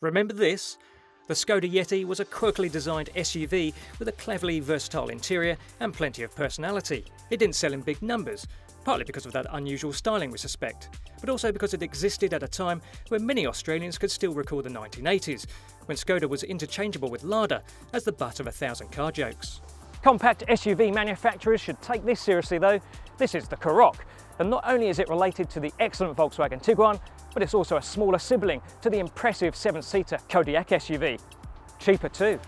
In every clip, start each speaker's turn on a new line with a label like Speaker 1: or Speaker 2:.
Speaker 1: Remember this? The Skoda Yeti was a quirkily designed SUV with a cleverly versatile interior and plenty of personality. It didn't sell in big numbers, partly because of that unusual styling we suspect, but also because it existed at a time when many Australians could still recall the 1980s, when Skoda was interchangeable with Lada as the butt of 1,000 car jokes. Compact SUV manufacturers should take this seriously though. This is the Karoq, and not only is it related to the excellent Volkswagen Tiguan, but it's also a smaller sibling to the impressive 7-seater Kodiaq SUV. Cheaper too.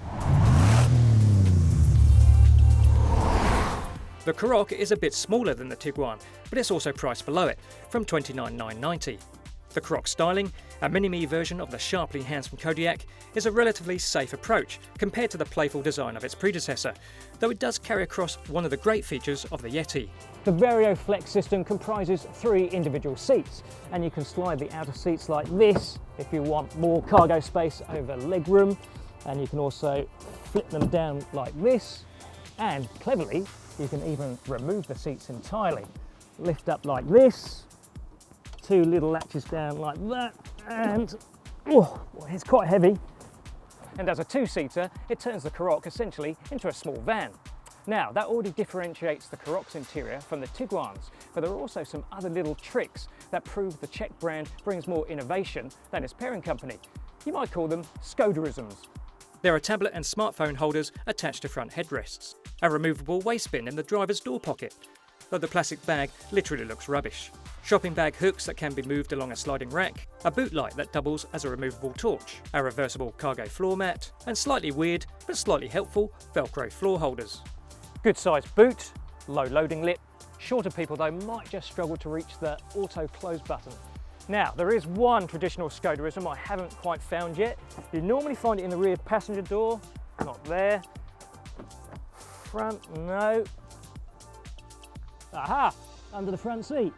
Speaker 1: The Karoq is a bit smaller than the Tiguan, but it's also priced below it, from $29,990. The Karoq styling, a mini-me version of the sharply handsome Kodiaq, is a relatively safe approach compared to the playful design of its predecessor, though it does carry across one of the great features of the Yeti. The VarioFlex system comprises 3 individual seats, and you can slide the outer seats like this if you want more cargo space over legroom, and you can also flip them down like this, and cleverly you can even remove the seats entirely. Lift up like this, 2 little latches down like that, and it's quite heavy. And as a 2-seater, it turns the Karoq essentially into a small van. Now, that already differentiates the Karoq's interior from the Tiguan's, but there are also some other little tricks that prove the Czech brand brings more innovation than its parent company. You might call them Skodaisms. There are tablet and smartphone holders attached to front headrests, a removable waste bin in the driver's door pocket, though the plastic bag literally looks rubbish. Shopping bag hooks that can be moved along a sliding rack, a boot light that doubles as a removable torch, a reversible cargo floor mat, and slightly weird but slightly helpful Velcro floor holders. Good sized boot, low loading lip. Shorter people though might just struggle to reach the auto close button. Now, there is one traditional Skodaism I haven't quite found yet. You normally find it in the rear passenger door, not there. Front, no. Aha, under the front seat.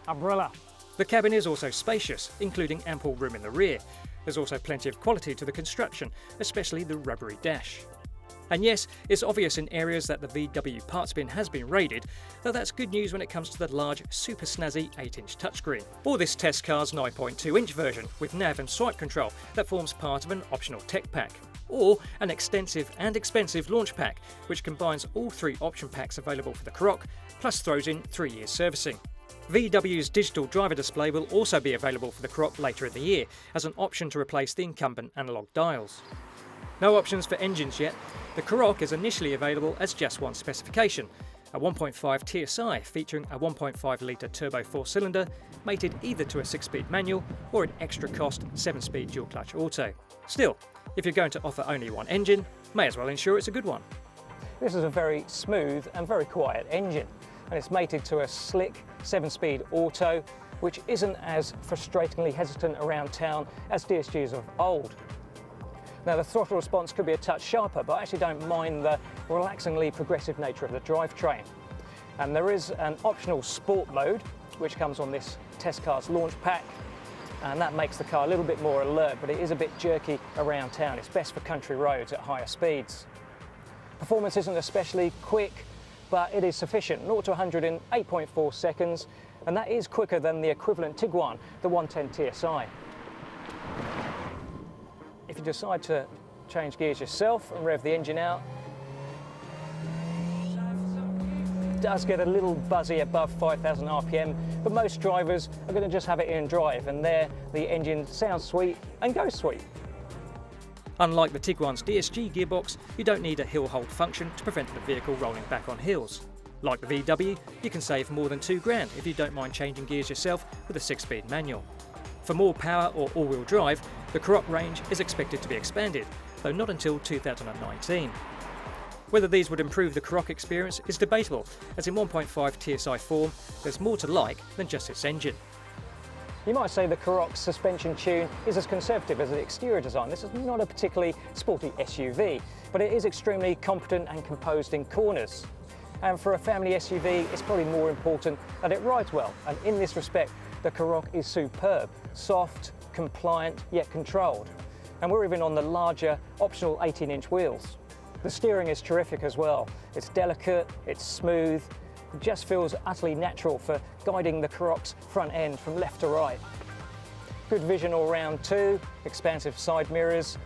Speaker 1: Umbrella. The cabin is also spacious, including ample room in the rear. There's also plenty of quality to the construction, especially the rubbery dash. And yes, it's obvious in areas that the VW parts bin has been raided, though that's good news when it comes to the large, super snazzy 8-inch touchscreen, or this test car's 9.2-inch version with nav and swipe control that forms part of an optional tech pack, or an extensive and expensive launch pack which combines all 3 option packs available for the Karoq, plus throws in 3 years servicing. VW's digital driver display will also be available for the Karoq later in the year as an option to replace the incumbent analogue dials. No options for engines yet. The Karoq is initially available as just one specification, a 1.5 TSI featuring a 1.5 litre turbo 4-cylinder mated either to a 6-speed manual or an extra cost 7-speed dual clutch auto. Still, if you're going to offer only one engine, may as well ensure it's a good one. This is a very smooth and very quiet engine, and it's mated to a slick 7-speed auto, which isn't as frustratingly hesitant around town as DSGs of old. Now, the throttle response could be a touch sharper, but I actually don't mind the relaxingly progressive nature of the drivetrain. And there is an optional sport mode, which comes on this test car's launch pack, and that makes the car a little bit more alert, but it is a bit jerky around town. It's best for country roads at higher speeds. Performance isn't especially quick, but it is sufficient, 0 to 100 in 8.4 seconds, and that is quicker than the equivalent Tiguan, the 110 TSI. If you decide to change gears yourself and rev the engine out, it does get a little buzzy above 5,000 RPM, but most drivers are going to just have it in drive, and there the engine sounds sweet and goes sweet. Unlike the Tiguan's DSG gearbox, you don't need a hill hold function to prevent the vehicle rolling back on hills. Like the VW, you can save more than £2,000 if you don't mind changing gears yourself with a 6-speed manual. For more power or all-wheel drive, the Karoq range is expected to be expanded, though not until 2019. Whether these would improve the Karoq experience is debatable, as in 1.5 TSI form, there's more to like than just its engine. You might say the Karoq's suspension tune is as conservative as the exterior design. This is not a particularly sporty SUV, but it is extremely competent and composed in corners. And for a family SUV, it's probably more important that it rides well, and in this respect, the Karoq is superb, soft, compliant, yet controlled. And we're even on the larger, optional 18-inch wheels. The steering is terrific as well. It's delicate, it's smooth, it just feels utterly natural for guiding the Karoq's front end from left to right. Good vision all round too, expansive side mirrors.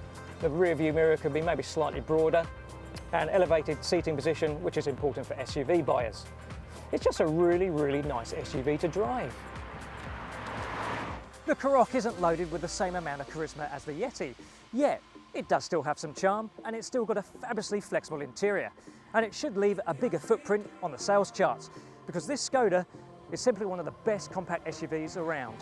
Speaker 1: The rear view mirror could be maybe slightly broader, and elevated seating position, which is important for SUV buyers. It's just a really, really nice SUV to drive. The Karoq isn't loaded with the same amount of charisma as the Yeti, yet it does still have some charm, and it's still got a fabulously flexible interior. And it should leave a bigger footprint on the sales charts, because this Skoda is simply one of the best compact SUVs around.